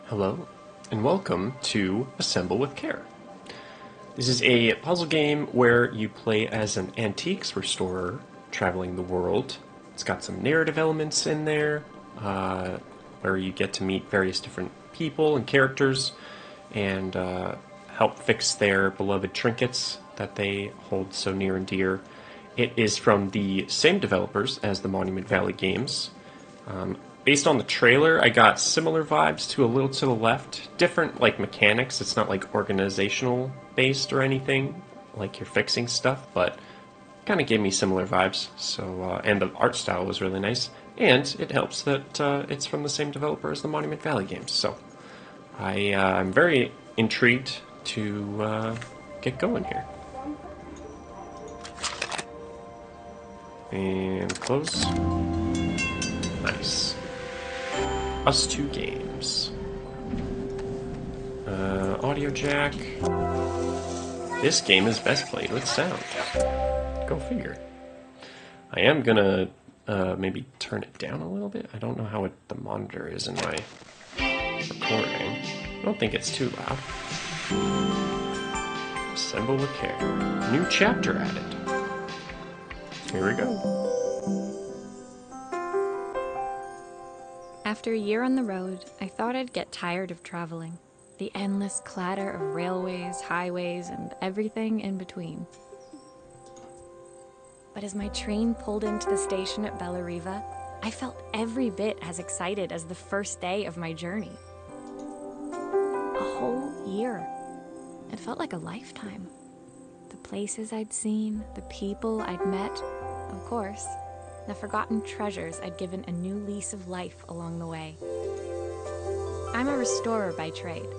Hello, and welcome to Assemble with Care. This is a puzzle game where you play as an antiques restorer traveling the world. It's got some narrative elements in there, where you get to meet various different people and characters and help fix their beloved trinkets that they hold so near and dear. It is from the same developers as the Monument Valley games. Based on the trailer, I got similar vibes to A Little to the Left. Different, like, mechanics. It's not, like, organizational based or anything, like you're fixing stuff, but kind of gave me similar vibes. So, and the art style was really nice. And it helps that it's from the same developer as the Monument Valley games. So, I'm very intrigued to get going here. And close. Nice. Us Two Games. Audio jack. This game is best played with sound. Go figure. I am gonna maybe turn it down a little bit. I don't know how the monitor is in my recording. I don't think it's too loud. Assemble with Care. New chapter added. Here we go. After a year on the road, I thought I'd get tired of traveling. The endless clatter of railways, highways, and everything in between. But as my train pulled into the station at Bellariva, I felt every bit as excited as the first day of my journey. A whole year. It felt like a lifetime. The places I'd seen, the people I'd met, of course, the forgotten treasures I'd given a new lease of life along the way. I'm a restorer by trade.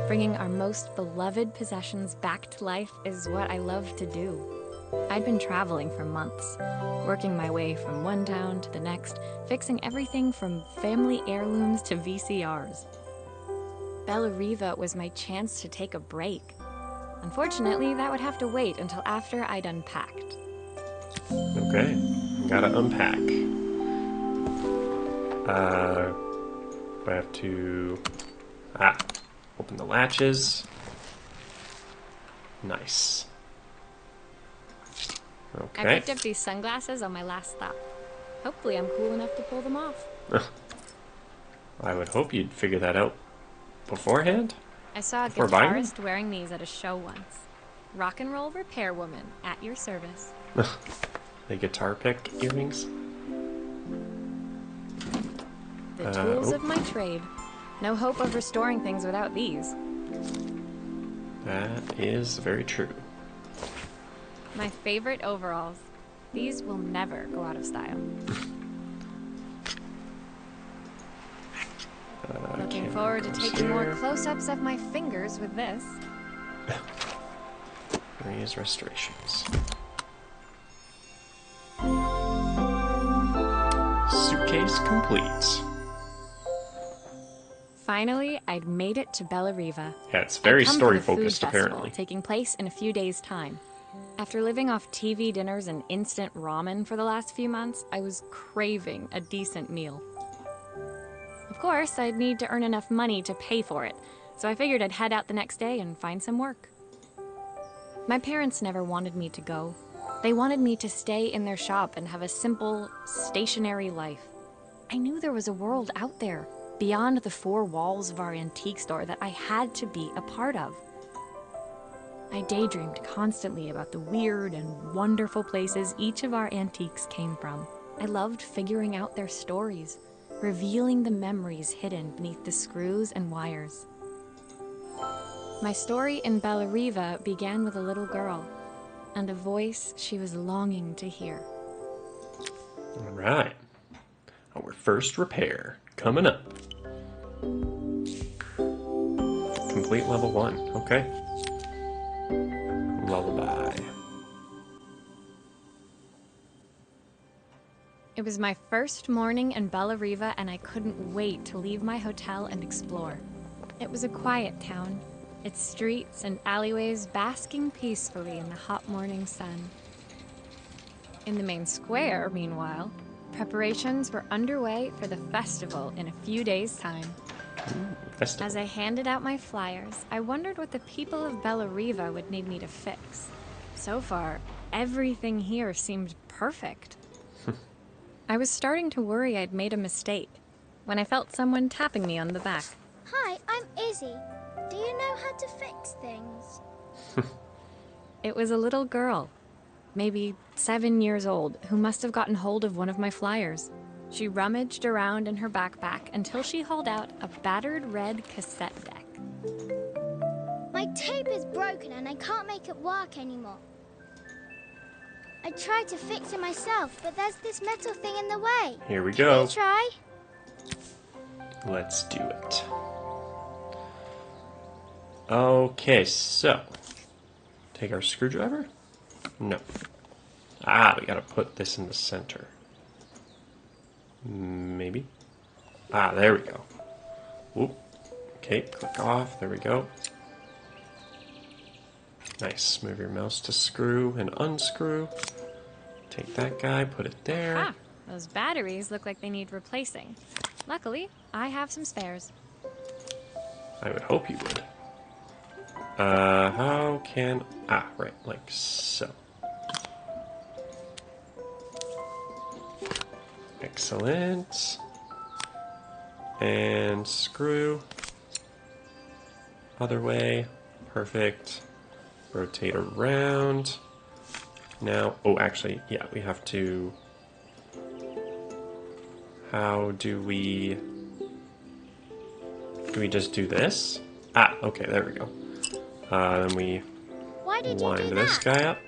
Bringing our most beloved possessions back to life is what I love to do. I'd been traveling for months, working my way from one town to the next, fixing everything from family heirlooms to VCRs. Bellariva was my chance to take a break. Unfortunately, that would have to wait until after I'd unpacked. Okay, gotta unpack. I have to open the latches. Nice. Okay. I picked up these sunglasses on my last stop. Hopefully I'm cool enough to pull them off. I would hope you'd figure that out beforehand. I saw a Before buying them? guitarist wearing these at a show once. Rock and roll repairwoman, at your service. The guitar pick earrings. The tools of my trade. No hope of restoring things without these. That is very true. My favorite overalls. These will never go out of style. Looking forward to taking more close-ups of my fingers with this. Maria's restorations. Suitcase complete. Finally, I'd made it to Bellariva. Yeah, it's very I'd come story for the food focused festival, apparently. taking place in a few days' time. After living off TV dinners and instant ramen for the last few months, I was craving a decent meal. Of course, I'd need to earn enough money to pay for it, so I figured I'd head out the next day and find some work. My parents never wanted me to go. They wanted me to stay in their shop and have a simple, stationary life. I knew there was a world out there, beyond the four walls of our antique store, that I had to be a part of. I daydreamed constantly about the weird and wonderful places each of our antiques came from. I loved figuring out their stories, revealing the memories hidden beneath the screws and wires. My story in Bellariva began with a little girl, and a voice she was longing to hear. All right. Our first repair coming up. Complete level 1. Okay. Lullaby. It was my first morning in Bellariva, and I couldn't wait to leave my hotel and explore. It was a quiet town, its streets and alleyways basking peacefully in the hot morning sun. In the main square, meanwhile, preparations were underway for the festival in a few days' time. Festival. As I handed out my flyers, I wondered what the people of Bellariva would need me to fix. So far, everything here seemed perfect. I was starting to worry I'd made a mistake when I felt someone tapping me on the back. Hi, I'm Izzy. Do you know how to fix things? It was a little girl, maybe 7 years old, who must have gotten hold of one of my flyers. She rummaged around in her backpack until she hauled out a battered red cassette deck. My tape is broken and I can't make it work anymore. I tried to fix it myself, but there's this metal thing in the way. Here we Can go. you try? Let's do it. Okay, so take our screwdriver? No. We gotta put this in the center. Maybe. There we go. Whoop. Okay, click off. There we go. Nice. Move your mouse to screw and unscrew. Take that guy, put it there. Those batteries look like they need replacing. Luckily, I have some spares. I would hope you would. How can... right, like so. Excellent. And screw. Other way. Perfect. Rotate around. Now, actually, yeah, we have to... How do we... Do we just do this? Okay, there we go. Then we Why did you wind do this that? guy up.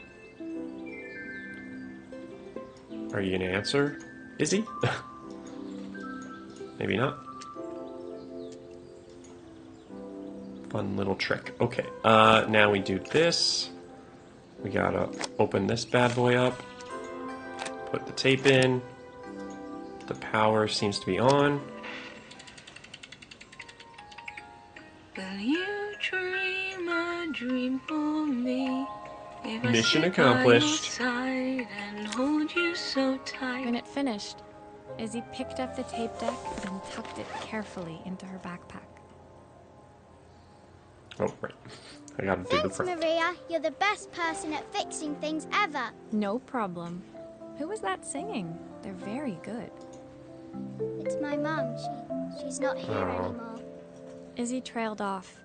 Are you gonna answer, Izzy? Maybe not. Fun little trick. Okay, now we do this. We gotta open this bad boy up. Put the tape in. The power seems to be on. Will you dream a dream for me? If Mission I sit accomplished. by your side and hold you so tight. When it finished, Izzy picked up the tape deck and tucked it carefully into her backpack. Oh, right. I gotta do the Thanks, front. Maria. You're the best person at fixing things ever. No problem. Who was that singing? They're very good. It's my mum. She's not here Oh. anymore. Izzy trailed off.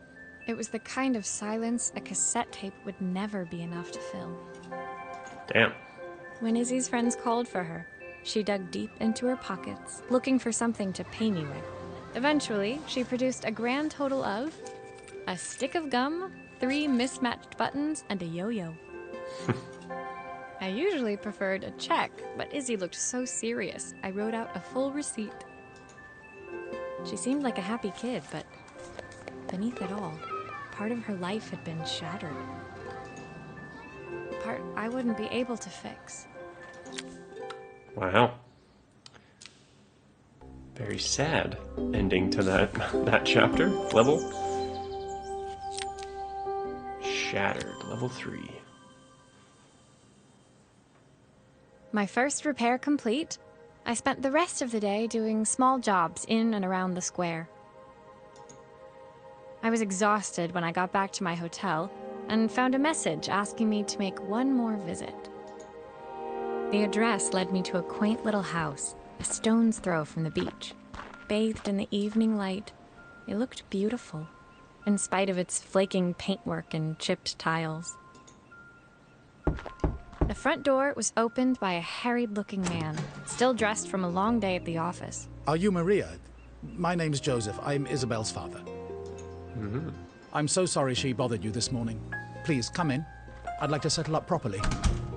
It was the kind of silence a cassette tape would never be enough to fill. Damn. When Izzy's friends called for her, she dug deep into her pockets, looking for something to pay me with. Eventually, she produced a grand total of a stick of gum, 3 mismatched buttons, and a yo-yo. I usually preferred a check, but Izzy looked so serious, I wrote out a full receipt. She seemed like a happy kid, but beneath it all, part of her life had been shattered. Part I wouldn't be able to fix. Wow. Very sad ending to that chapter. Level. Shattered. Level 3. My first repair complete, I spent the rest of the day doing small jobs in and around the square. I was exhausted when I got back to my hotel and found a message asking me to make one more visit. The address led me to a quaint little house, a stone's throw from the beach. Bathed in the evening light, it looked beautiful, in spite of its flaking paintwork and chipped tiles. The front door was opened by a harried-looking man, still dressed from a long day at the office. Are you Maria? My name's Joseph. I'm Isabel's father. I'm so sorry she bothered you this morning. Please, come in. I'd like to settle up properly.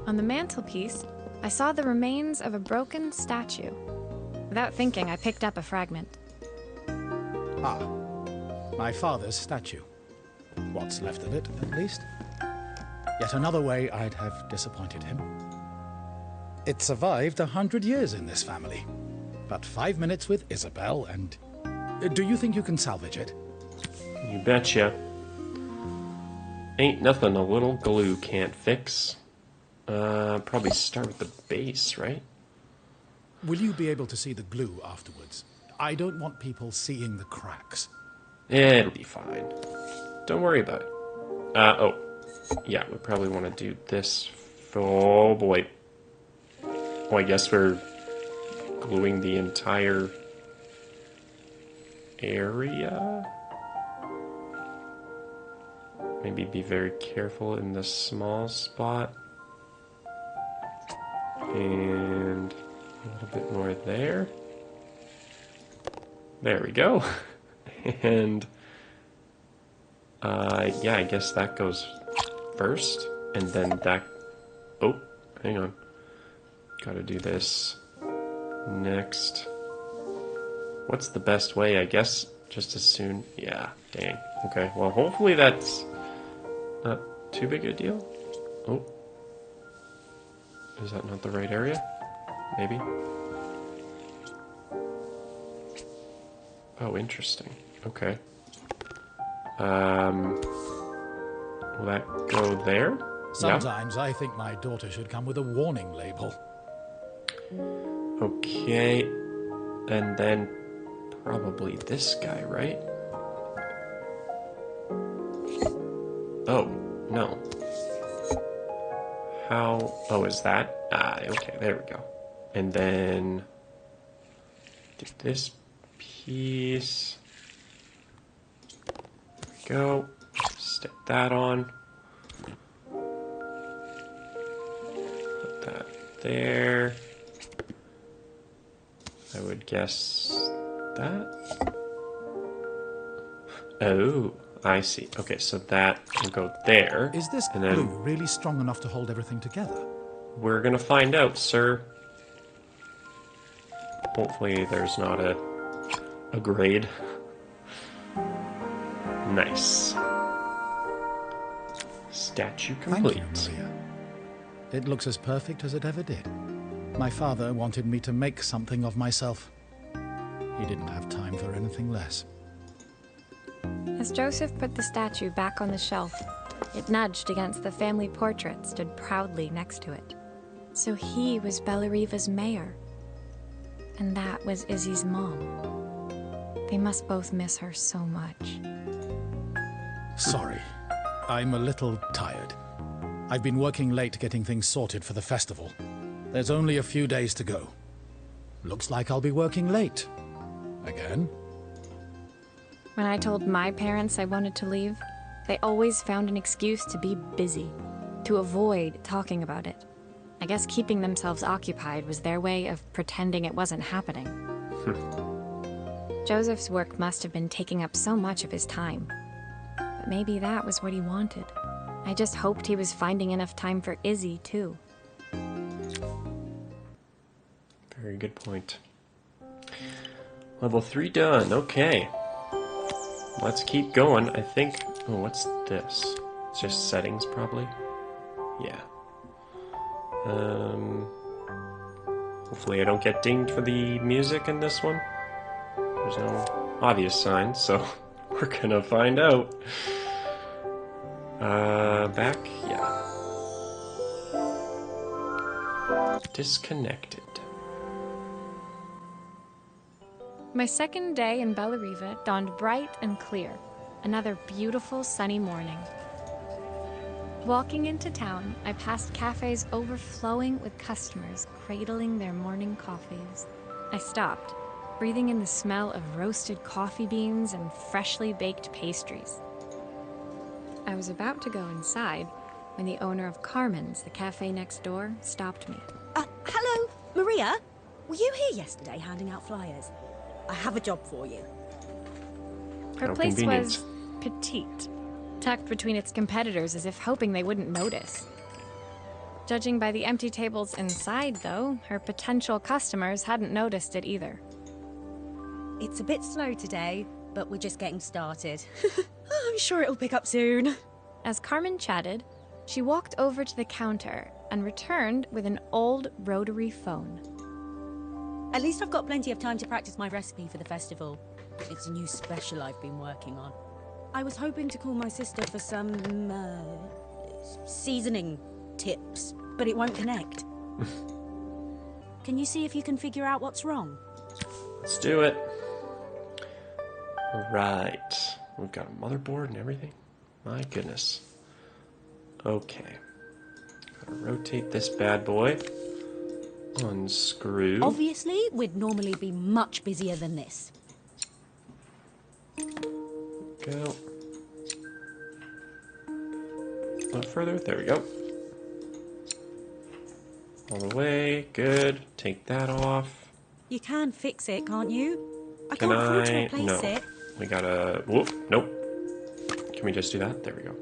On the mantelpiece, I saw the remains of a broken statue. Without thinking, I picked up a fragment. Ah, my father's statue. What's left of it, at least. Yet another way I'd have disappointed him. It survived 100 years in this family. But 5 minutes with Isabel and... Do you think you can salvage it? You betcha. Ain't nothing a little glue can't fix. Probably start with the base, right? Will you be able to see the glue afterwards? I don't want people seeing the cracks. It'll be fine. Don't worry about it. Oh. Yeah, we probably want to do this. Oh, boy. Oh, I guess we're gluing the entire area. Maybe be very careful in the small spot. And a little bit more there. There we go. And yeah, I guess that goes first, and then that. Oh, hang on. Gotta do this next. What's the best way? I guess just as soon. Yeah, dang. Okay, well, hopefully that's not too big a deal. Oh. Is that not the right area? Maybe? Oh, interesting. Okay. Will that go there? Sometimes I think my daughter should come with a warning label. Okay. And then probably this guy, right? Oh, no. How? Oh, is that? Ah, okay, there we go. And then do this piece. There we go. Stick that on. Put that there. I would guess that. Oh, I see. Okay, so that will go there. Is this and then glue really strong enough to hold everything together? we're gonna find out, sir. Hopefully there's not a grade. Nice. Statue complete. Thank you, Maria. It looks as perfect as it ever did. My father wanted me to make something of myself. He didn't have time for anything less. As Joseph put the statue back on the shelf, it nudged against the family portrait stood proudly next to it. So he was Bellariva's mayor. And that was Izzy's mom. They must both miss her so much. Sorry, I'm a little tired. I've been working late getting things sorted for the festival. There's only a few days to go. Looks like I'll be working late. Again? When I told my parents I wanted to leave, they always found an excuse to be busy, to avoid talking about it. I guess keeping themselves occupied was their way of pretending it wasn't happening. Joseph's work must have been taking up so much of his time. But maybe that was what he wanted. I just hoped he was finding enough time for Izzy, too. Very good point. Level 3 done. Okay. Let's keep going. I think... Oh, what's this? It's just settings, probably? Yeah. Hopefully I don't get dinged for the music in this one. There's no obvious signs, so we're gonna find out. Back? Yeah. Disconnected. My second day in Bellariva dawned bright and clear. Another beautiful sunny morning. Walking into town, I passed cafes overflowing with customers cradling their morning coffees. I stopped, breathing in the smell of roasted coffee beans and freshly baked pastries. I was about to go inside when the owner of Carmen's, the cafe next door, stopped me. Hello, Maria? Were you here yesterday handing out flyers? I have a job for you. Her How place convenient. was petite, tucked between its competitors as if hoping they wouldn't notice. Judging by the empty tables inside, though, her potential customers hadn't noticed it either. It's a bit slow today, but we're just getting started. I'm sure it'll pick up soon. As Carmen chatted, she walked over to the counter and returned with an old rotary phone. At least I've got plenty of time to practice my recipe for the festival. It's a new special I've been working on. I was hoping to call my sister for some, seasoning tips, but it won't connect. Can you see if you can figure out what's wrong? Let's do it. Right. We've got a motherboard and everything. My goodness. Okay. Gotta rotate this bad boy. Unscrew. Obviously, we'd normally be much busier than this. Go. A little further. There we go. All the way. Good. Take that off. You can fix it, can't you? I Can can't afford to I? replace No. it. We gotta. Whoop. Nope. Can we just do that? There we go.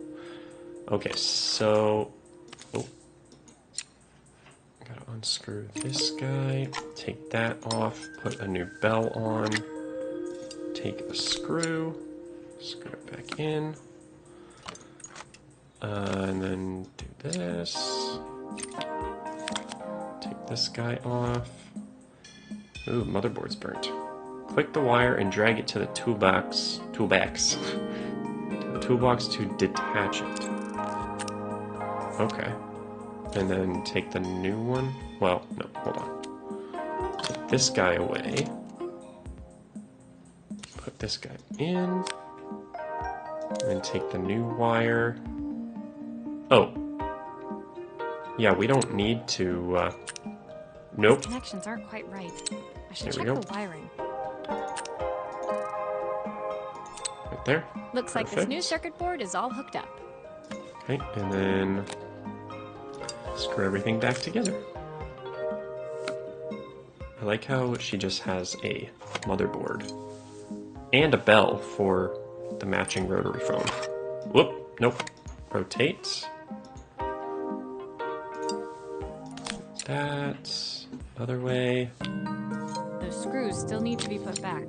Okay, so. Oh. Gotta unscrew this guy. Take that off. Put a new bell on. Take a screw. Screw it back in. And then do this. Take this guy off. Ooh, motherboard's burnt. Click the wire and drag it to the toolbox. To the toolbox to detach it. Okay. And then take the new one. Well, no, hold on. Take this guy away. Put this guy in. And take the new wire. Oh. Yeah, we don't need to, nope. These connections aren't quite right. I should There we check go. the wiring. Right there. Looks like this Perfect. new circuit board is all hooked up. Okay, and then screw everything back together. I like how she just has a motherboard and a bell for the matching rotary phone. Whoop, nope. Rotate. That. Other way. Those screws still need to be put back.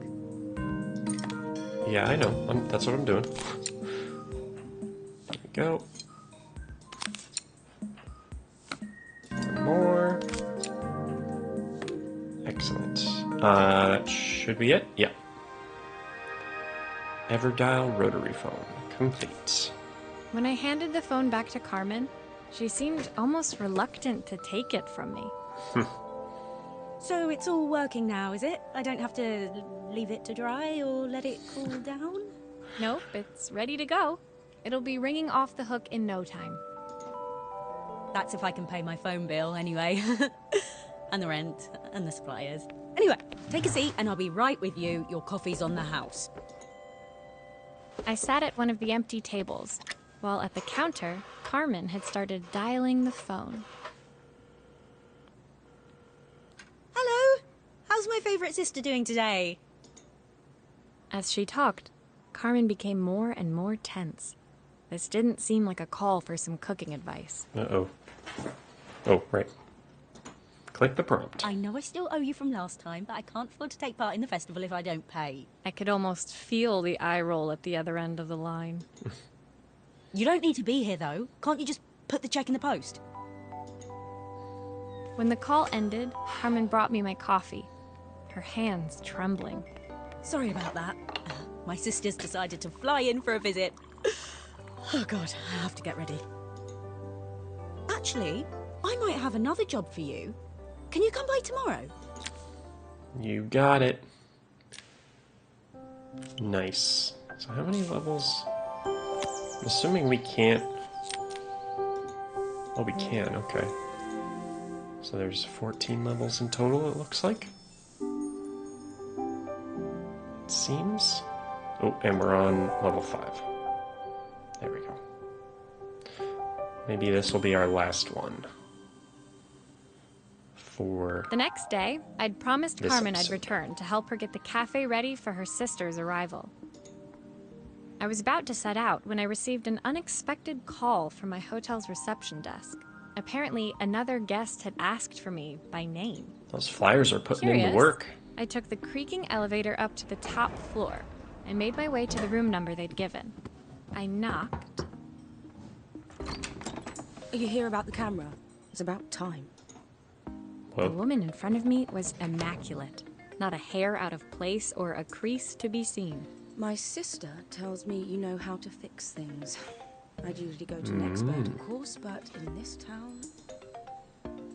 Yeah, I know. That's what I'm doing. There we go. One more. Excellent. That should be it. Yeah. Everdial rotary phone. Complete. When I handed the phone back to Carmen, she seemed almost reluctant to take it from me. So it's all working now, is it? I don't have to leave it to dry or let it cool down? Nope, it's ready to go. It'll be ringing off the hook in no time. That's if I can pay my phone bill, anyway. And the rent, and the suppliers. Anyway, take a seat and I'll be right with you. Your coffee's on the house. I sat at one of the empty tables, while at the counter, Carmen had started dialing the phone. Hello! How's my favourite sister doing today? As she talked, Carmen became more and more tense. This didn't seem like a call for some cooking advice. Uh-oh. Oh, right. Click the prompt. I know I still owe you from last time, but I can't afford to take part in the festival if I don't pay. I could almost feel the eye roll at the other end of the line. You don't need to be here, though. Can't you just put the check in the post? When the call ended, Carmen brought me my coffee, her hands trembling. Sorry about that. My sister's decided to fly in for a visit. Oh, God, I have to get ready. Actually, I might have another job for you. Can you come by tomorrow? You got it. Nice. So how many levels? I'm assuming we can't... Oh, we can, okay. So there's 14 levels in total, it looks like. It seems. Oh, and we're on level 5. There we go. Maybe this will be our last one. For... The next day, I'd promised This Carmen I'd episode. return to help her get the cafe ready for her sister's arrival. I was about to set out when I received an unexpected call from my hotel's reception desk. Apparently, another guest had asked for me by name. Those flyers are putting in the Curious, work. I took the creaking elevator up to the top floor and made my way to the room number they'd given. I knocked. Are you here about the camera? It's about time. The Whoa. woman in front of me was immaculate. Not a hair out of place or a crease to be seen. My sister tells me you know how to fix things. I'd usually go to an expert, of course, but in this town...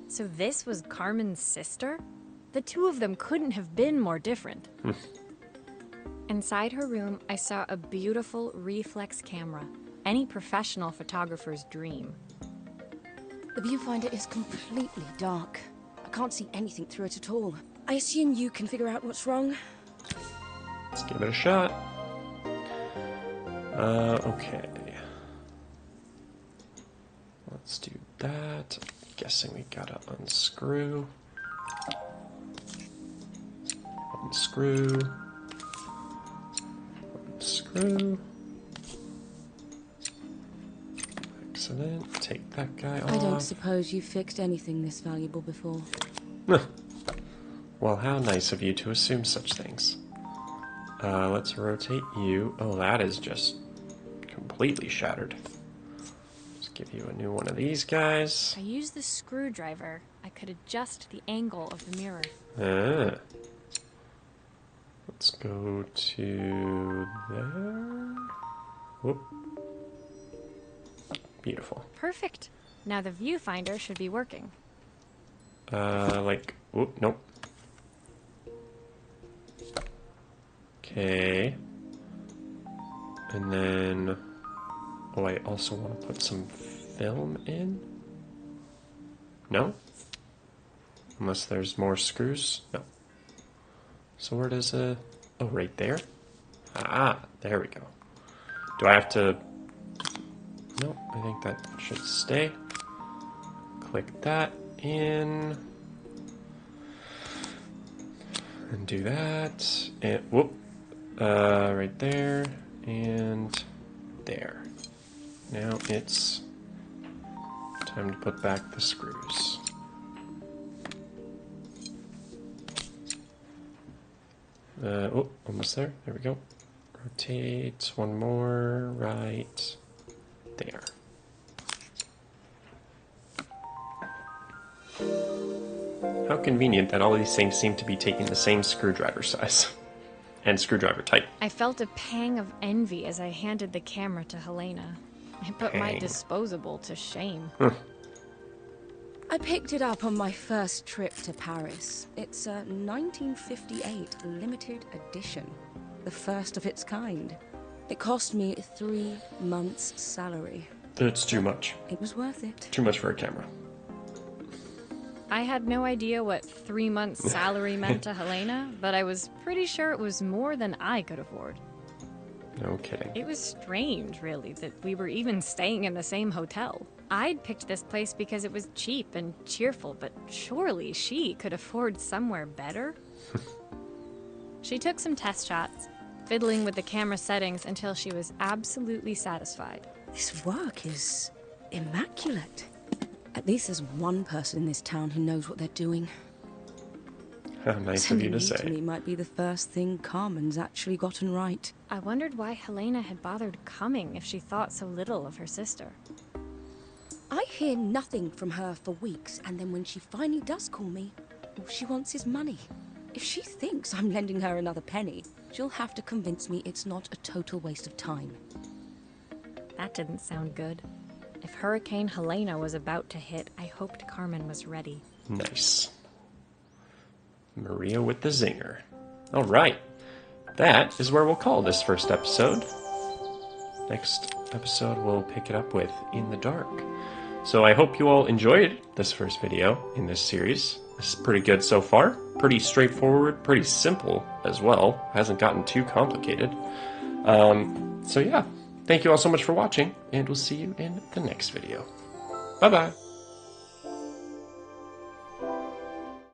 So this was Carmen's sister? The two of them couldn't have been more different. Inside her room, I saw a beautiful reflex camera. Any professional photographer's dream. The viewfinder is completely dark. I can't see anything through it at all. I assume you can figure out what's wrong? Let's give it a shot. Okay. Let's do that. Guessing we gotta unscrew. Unscrew. Unscrew. Excellent. Take that guy off. I don't suppose you've fixed anything this valuable before. Well, how nice of you to assume such things. Let's rotate you. Oh, that is just completely shattered. Let's give you a new one of these guys. I used the screwdriver. I could adjust the angle of the mirror. Ah. Let's go to there. Whoop. Beautiful. Perfect. Now the viewfinder should be working. Whoop, nope. Okay. And then, oh, I also want to put some film in? No? Unless there's more screws? No. So where does oh, right there? Ah, there we go. Do I have to, no, I think that should stay. Click that in. And do that, and whoop, right there, and there. Now it's time to put back the screws. Oh, almost there. There we go. Rotate one more, right there. How convenient that all these things seem to be taking the same screwdriver size and screwdriver type. I felt a pang of envy as I handed the camera to Helena. I put my disposable to shame. I picked it up on my first trip to Paris. It's a 1958 limited edition, the first of its kind. It cost me 3 months' salary. It's too much. It was worth it. Too much for a camera. I had no idea what 3 months' salary meant to Helena, but I was pretty sure it was more than I could afford. No kidding. It was strange, really, that we were even staying in the same hotel. I'd picked this place because it was cheap and cheerful, but surely she could afford somewhere better? She took some test shots, fiddling with the camera settings until she was absolutely satisfied. This work is immaculate. At least there's one person in this town who knows what they're doing. How nice of you to say. To me might be the first thing Carmen's actually gotten right. I wondered why Helena had bothered coming if she thought so little of her sister. I hear nothing from her for weeks, and then when she finally does call me, all she wants is money. If she thinks I'm lending her another penny, she'll have to convince me it's not a total waste of time. That didn't sound good. If Hurricane Helena was about to hit, I hoped Carmen was ready. Nice. Maria with the zinger. All right. That is where we'll call this first episode. Next episode, we'll pick it up with In the Dark. So I hope you all enjoyed this first video in this series. This is pretty good so far. Pretty straightforward, pretty simple as well. Hasn't gotten too complicated. So yeah, thank you all so much for watching, and we'll see you in the next video. Bye-bye.